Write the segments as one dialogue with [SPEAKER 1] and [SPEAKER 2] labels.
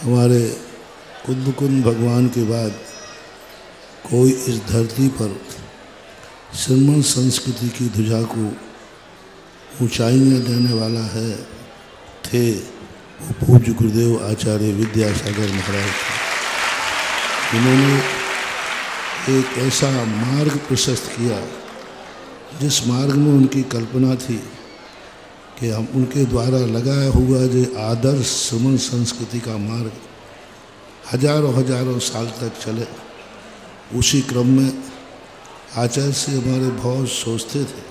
[SPEAKER 1] हमारे कुंद भगवान के बाद कोई इस धरती पर श्रमण संस्कृति की ध्वजा को ऊंचाइयाँ देने वाला है थे वो पूज्य गुरुदेव आचार्य विद्यासागर महाराज थे। उन्होंने एक ऐसा मार्ग प्रशस्त किया जिस मार्ग में उनकी कल्पना थी कि हम उनके द्वारा लगाया हुआ जो आदर्श श्रमण संस्कृति का मार्ग हजारों हजारों साल तक चले। उसी क्रम में आचार्य से हमारे बहुत सोचते थे।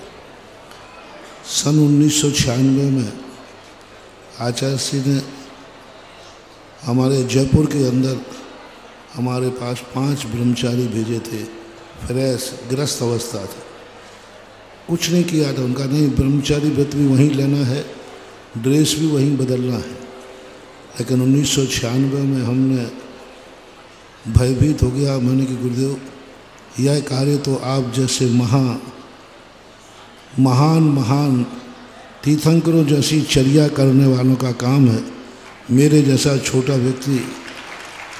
[SPEAKER 1] सन 1996 में आचार्य जी ने हमारे जयपुर के अंदर हमारे पास 5 ब्रह्मचारी भेजे थे। फ्रेश गृहस्थ अवस्था था, कुछ नहीं किया था उनका। नहीं, ब्रह्मचारी व्रत भी वहीं लेना है, ड्रेस भी वहीं बदलना है। लेकिन 1996 में हमने भयभीत हो गया। मैंने कि गुरुदेव, यह कार्य तो आप जैसे महान तीर्थंकरों जैसी चर्या करने वालों का काम है। मेरे जैसा छोटा व्यक्ति,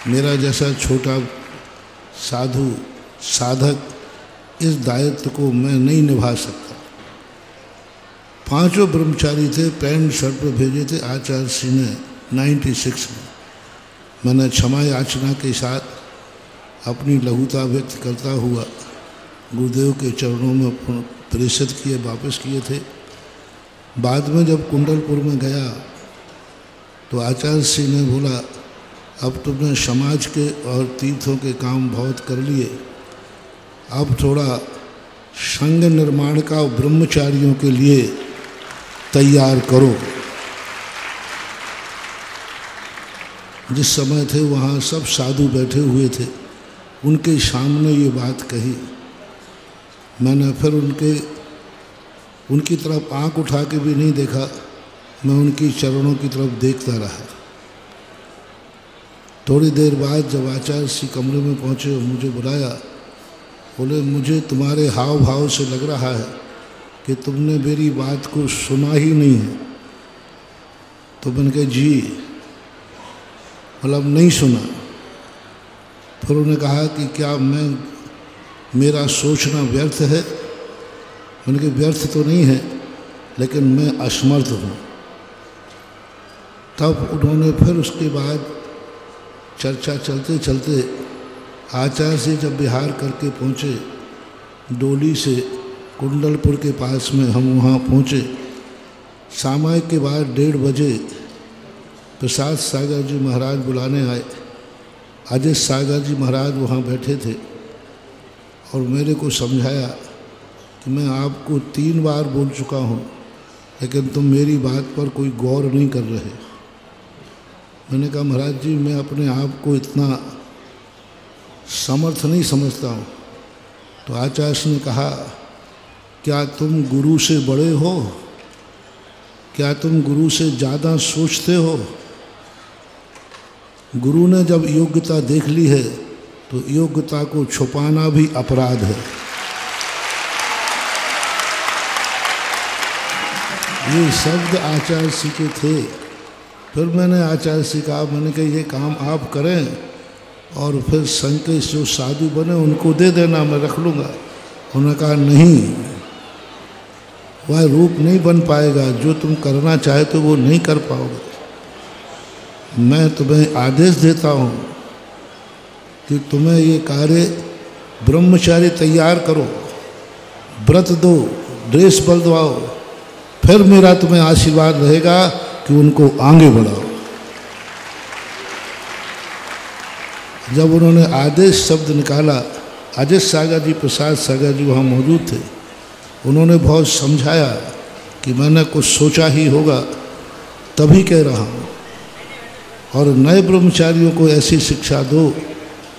[SPEAKER 1] मेरा जैसा छोटा साधु साधक इस दायित्व को मैं नहीं निभा सकता। 5 ब्रह्मचारी थे, पैंट शर्ट पर भेजे थे आचार्य जी ने 96 में। मैंने क्षमा याचना के साथ अपनी लघुता व्यक्त करता हुआ गुरुदेव के चरणों में प्रेषित किए, वापस किए थे। बाद में जब कुंडलपुर में गया तो आचार्य जी ने बोला, अब तुमने समाज के और तीर्थों के काम बहुत कर लिए, अब थोड़ा संघ निर्माण का ब्रह्मचारियों के लिए तैयार करो। जिस समय थे वहाँ सब साधु बैठे हुए थे, उनके सामने ये बात कही। मैंने फिर उनकी तरफ आंख उठा के भी नहीं देखा, मैं उनकी चरणों की तरफ देखता रहा। थोड़ी देर बाद जब आचार्य जी कमरे में पहुँचे और मुझे बुलाया, बोले मुझे तुम्हारे हाव भाव से लग रहा है कि तुमने मेरी बात को सुना ही नहीं है। तो मैंने कहा जी, मतलब नहीं सुना। फिर उन्होंने कहा कि क्या मेरा सोचना व्यर्थ है? मैंने कहा व्यर्थ तो नहीं है, लेकिन मैं असमर्थ हूँ। तब उन्होंने फिर उसके बाद चर्चा चलते चलते आचार्य से जब बिहार करके पहुँचे, डोली से कुंडलपुर के पास में हम वहाँ पहुँचे। सामायिक के बाद 1:30 बजे प्रसाद सागर जी महाराज बुलाने आए। अजय सागर जी महाराज वहाँ बैठे थे और मेरे को समझाया कि मैं आपको 3 बार बोल चुका हूँ, लेकिन तुम मेरी बात पर कोई गौर नहीं कर रहे। मैंने कहा महाराज जी, मैं अपने आप को इतना समर्थ नहीं समझता हूँ। तो आचार्य ने कहा, क्या तुम गुरु से बड़े हो? क्या तुम गुरु से ज़्यादा सोचते हो? गुरु ने जब योग्यता देख ली है तो योग्यता को छुपाना भी अपराध है। ये शब्द आचार्य जी के थे। फिर मैंने आचार्य से कहा, मैंने कहा ये काम आप करें और फिर संघ के जो साधु बने उनको दे देना, मैं रख लूँगा। उन्होंने कहा नहीं, वह रूप नहीं बन पाएगा, जो तुम करना चाहते हो वो नहीं कर पाओगे। मैं तुम्हें आदेश देता हूँ कि तुम्हें ये कार्य ब्रह्मचारी तैयार करो, व्रत दो, ड्रेस बदलवाओ, फिर मेरा तुम्हें आशीर्वाद रहेगा कि उनको आगे बढ़ाओ। जब उन्होंने आदेश शब्द निकाला, अजय सागर जी, प्रसाद सागर जी वहाँ मौजूद थे। उन्होंने बहुत समझाया कि मैंने कुछ सोचा ही होगा, तभी कह रहा हूँ। और नए ब्रह्मचारियों को ऐसी शिक्षा दो,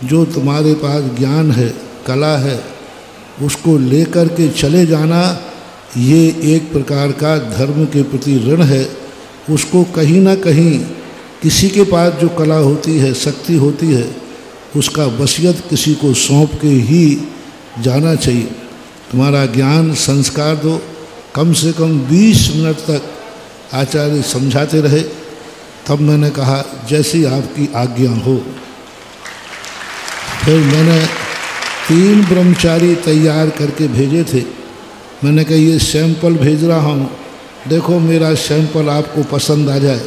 [SPEAKER 1] जो तुम्हारे पास ज्ञान है, कला है, उसको लेकर के चले जाना। ये एक प्रकार का धर्म के प्रति ऋण है। उसको कहीं ना कहीं किसी के पास जो कला होती है, शक्ति होती है, उसका वसीयत किसी को सौंप के ही जाना चाहिए। तुम्हारा ज्ञान संस्कार दो। कम से कम 20 मिनट तक आचार्य समझाते रहे। तब मैंने कहा जैसी आपकी आज्ञा हो। फिर मैंने 3 ब्रह्मचारी तैयार करके भेजे थे। मैंने कहा ये सैंपल भेज रहा हूँ, देखो मेरा सैंपल आपको पसंद आ जाए।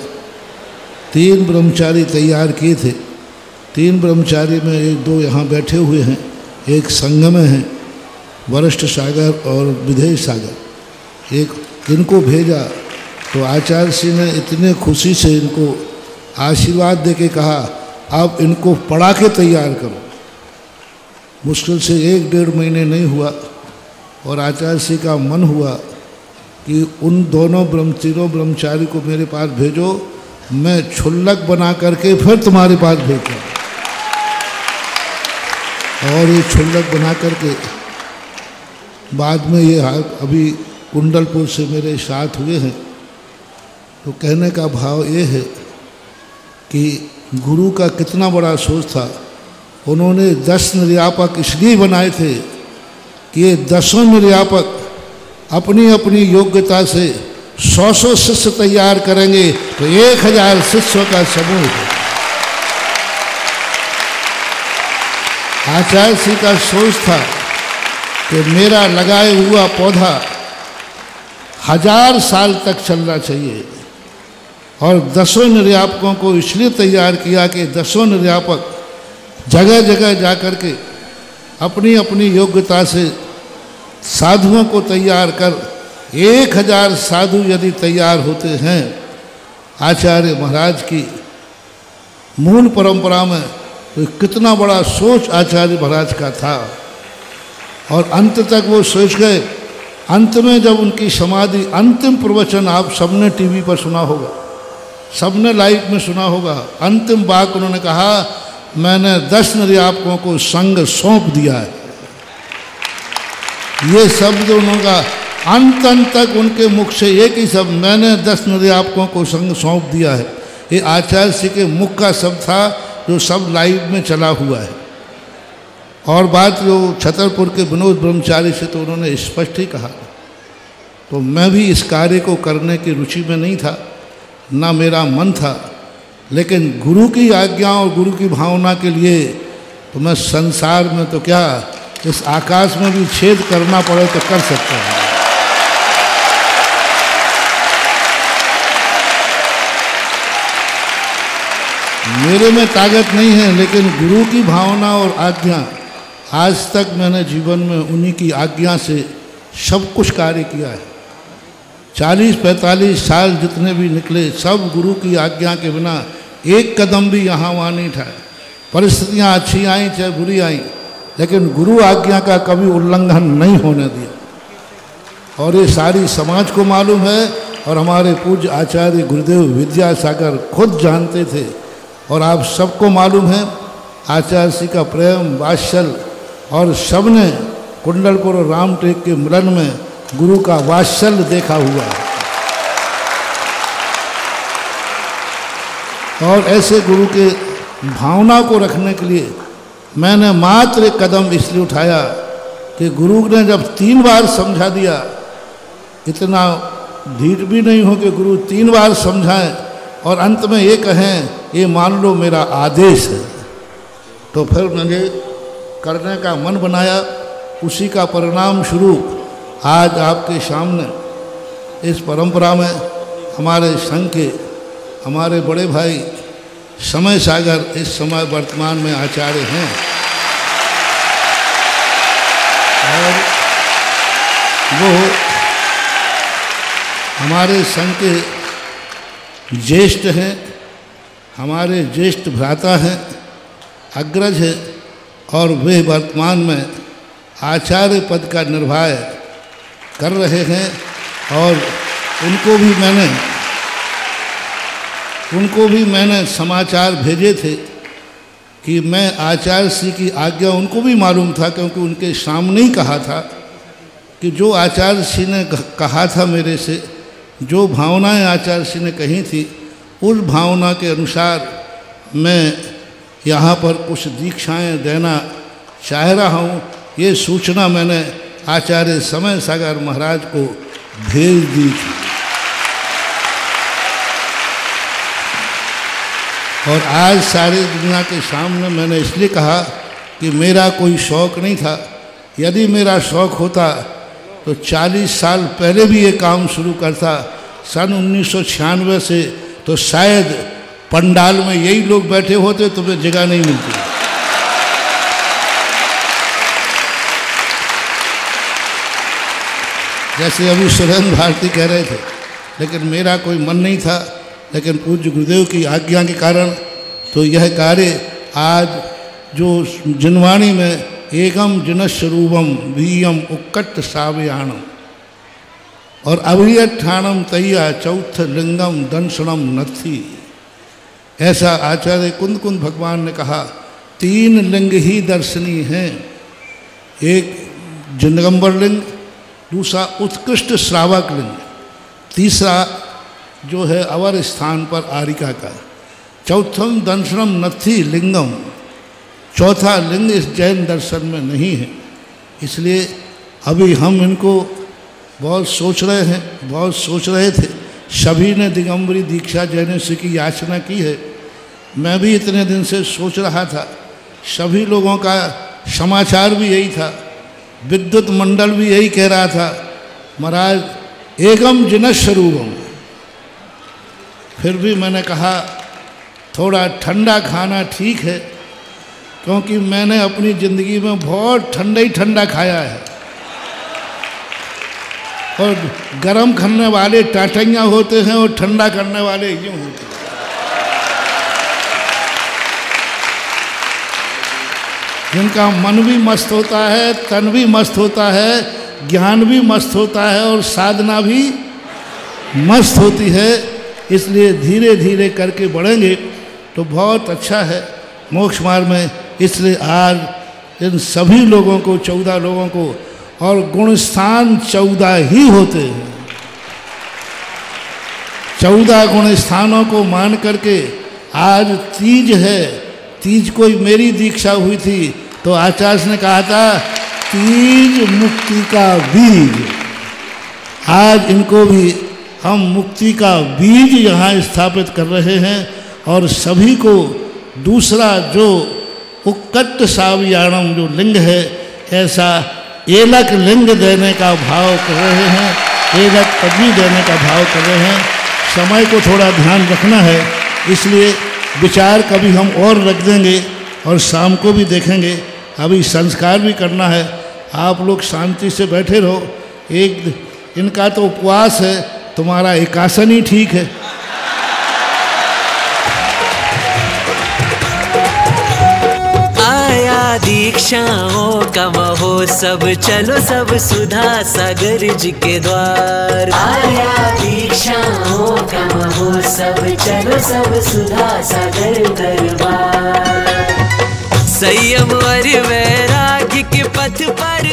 [SPEAKER 1] 3 ब्रह्मचारी तैयार किए थे। 3 ब्रह्मचारी में 1-2 यहाँ बैठे हुए हैं, एक संघ में हैं, वरिष्ठ सागर और विधेय सागर। एक इनको भेजा तो आचार्य श्री ने इतने खुशी से इनको आशीर्वाद दे के कहा आप इनको पढ़ा के तैयार करो। मुश्किल से 1-1.5 महीने नहीं हुआ और आचार्य श्री का मन हुआ कि उन दोनों तीनों ब्रह्मचारी को मेरे पास भेजो, मैं क्षुल्लक बना करके फिर तुम्हारे पास भेजूँ। और ये क्षुल्लक बना करके बाद में ये अभी कुंडलपुर से मेरे साथ हुए हैं। तो कहने का भाव ये है कि गुरु का कितना बड़ा सोच था। उन्होंने 10 निर्यापक इसलिए बनाए थे कि ये 10 निर्यापक अपनी अपनी योग्यता से 100 शिष्य तैयार करेंगे तो 1000 शिष्यों का समूह है। आचार्य श्री का सोच था कि मेरा लगाए हुआ पौधा 1000 साल तक चलना चाहिए। और 10 निर्यापकों को इसलिए तैयार किया कि 10 निर्यापक जगह जगह जाकर के अपनी अपनी योग्यता से साधुओं को तैयार कर 1000 साधु यदि तैयार होते हैं आचार्य महाराज की मूल परंपरा में, तो कितना बड़ा सोच आचार्य महाराज का था। और अंत तक वो सोच गए। अंत में जब उनकी समाधि अंतिम प्रवचन आप सबने टीवी पर सुना होगा, सबने लाइव में सुना होगा। अंतिम बात उन्होंने कहा मैंने 10 निर्यापकों को संग सौंप दिया है। ये शब्द उन्होंने कहा अंत तक उनके मुख से एक ही शब्द, मैंने 10 निर्यापकों को संग सौंप दिया है। ये आचार्य श्री के मुख का शब्द था जो सब लाइव में चला हुआ है। और बात जो छतरपुर के विनोद ब्रह्मचारी से तो उन्होंने स्पष्ट ही कहा। तो मैं भी इस कार्य को करने की रुचि में नहीं था, ना मेरा मन था, लेकिन गुरु की आज्ञा और गुरु की भावना के लिए तो मैं संसार में तो क्या इस आकाश में भी छेद करना पड़े तो कर सकता हूँ। मेरे में ताकत नहीं है, लेकिन गुरु की भावना और आज्ञा आज तक मैंने जीवन में उन्हीं की आज्ञा से सब कुछ कार्य किया है। 40-45 साल जितने भी निकले सब गुरु की आज्ञा के बिना एक कदम भी यहाँ वहाँ नहीं उठाए। परिस्थितियाँ अच्छी आई चाहे बुरी आई, लेकिन गुरु आज्ञा का कभी उल्लंघन नहीं होने दिया। और ये सारी समाज को मालूम है और हमारे पूज्य आचार्य गुरुदेव विद्यासागर खुद जानते थे। और आप सबको मालूम है आचार्य श्री का प्रेम वात्सल्य, और सबने कुंडलपुर और रामटेक के मिलन में गुरु का वात्सल्य देखा हुआ है। और ऐसे गुरु के भावना को रखने के लिए मैंने मात्र एक कदम इसलिए उठाया कि गुरु ने जब 3 बार समझा दिया, इतना ढीठ भी नहीं हो कि गुरु 3 बार समझाएं और अंत में ये कहें ये मान लो मेरा आदेश है, तो फिर मैंने करने का मन बनाया। उसी का परिणाम स्वरूप आज आपके सामने इस परंपरा में हमारे संघ के हमारे बड़े भाई समय सागर इस समय वर्तमान में आचार्य हैं। और वो हमारे संघ के ज्येष्ठ हैं, हमारे ज्येष्ठ भ्राता हैं, अग्रज है, और वे वर्तमान में आचार्य पद का निर्वाह कर रहे हैं। और उनको भी मैंने समाचार भेजे थे कि मैं आचार्य श्री की आज्ञा, उनको भी मालूम था क्योंकि उनके सामने ही कहा था कि जो आचार्य श्री ने कहा था मेरे से, जो भावनाएं आचार्य श्री ने कही थी, उस भावना के अनुसार मैं यहाँ पर कुछ दीक्षाएं देना चाह रहा हूँ। ये सूचना मैंने आचार्य समय सागर महाराज को भेज दी थी। और आज सारी दुनिया के सामने मैंने इसलिए कहा कि मेरा कोई शौक़ नहीं था। यदि मेरा शौक़ होता तो 40 साल पहले भी ये काम शुरू करता। सन 1996 से तो शायद पंडाल में यही लोग बैठे होते, तुम्हें जगह नहीं मिलती। जैसे अभी सुरेंद्र भारती कह रहे थे, लेकिन मेरा कोई मन नहीं था, लेकिन पूज्य गुरुदेव की आज्ञा के कारण तो यह कार्य आज जो जिनवाणी में एकम जिनस्वरूपम वीयम उक्कट सावयाणम और अभियठाणम तैया चौथ लिंगम दंशनम नथी, ऐसा आचार्य कुंद कुंद भगवान ने कहा। 3 लिंग ही दर्शनीय हैं, एक जिनगंबर लिंग, दूसरा उत्कृष्ट श्रावक लिंग, तीसरा जो है अवर स्थान पर आरिका का, चौथम दंशनम नथी लिंगम, चौथा लिंग इस जैन दर्शन में नहीं है। इसलिए अभी हम इनको बहुत सोच रहे थे। सभी ने दिगंबरी दीक्षा जैनेश्वर की याचना की है। मैं भी इतने दिन से सोच रहा था। सभी लोगों का समाचार भी यही था, विद्युत मंडल भी यही कह रहा था, महाराज एकम जिनस्वरूपम। फिर भी मैंने कहा थोड़ा ठंडा खाना ठीक है, क्योंकि मैंने अपनी ज़िंदगी में बहुत ठंडा ही ठंडा खाया है। और गरम करने वाले टाटैयाँ होते हैं और ठंडा करने वाले यूँ होते हैं। जिनका मन भी मस्त होता है, तन भी मस्त होता है, ज्ञान भी मस्त होता है और साधना भी मस्त होती है। इसलिए धीरे धीरे करके बढ़ेंगे तो बहुत अच्छा है मोक्ष मार्ग में। इसलिए आज इन सभी लोगों को, 14 लोगों को, और गुणस्थान 14 ही होते हैं, 14 गुण स्थानों को मान करके आज तीज है। तीज कोई मेरी दीक्षा हुई थी तो आचार्य ने कहा था तीज मुक्ति का बीज। आज इनको भी हम मुक्ति का बीज यहाँ स्थापित कर रहे हैं और सभी को दूसरा जो उक्कट सावयाणम जो लिंग है, ऐसा एलक लिंग देने का भाव कर रहे हैं, एलक पदवी देने का भाव कर रहे हैं। समय को थोड़ा ध्यान रखना है, इसलिए विचार कभी हम और रख देंगे और शाम को भी देखेंगे। अभी संस्कार भी करना है। आप लोग शांति से बैठे रहो। एक इनका तो उपवास है, तुम्हारा एकासन ही ठीक है।
[SPEAKER 2] आया दीक्षाओं का महोत्सव, चलो सब सुधा सागर जी के द्वार। आया दीक्षाओं का महोत्सव, चलो सब सुधा सागर दरबार। संयम और वैराग्य के पथ पर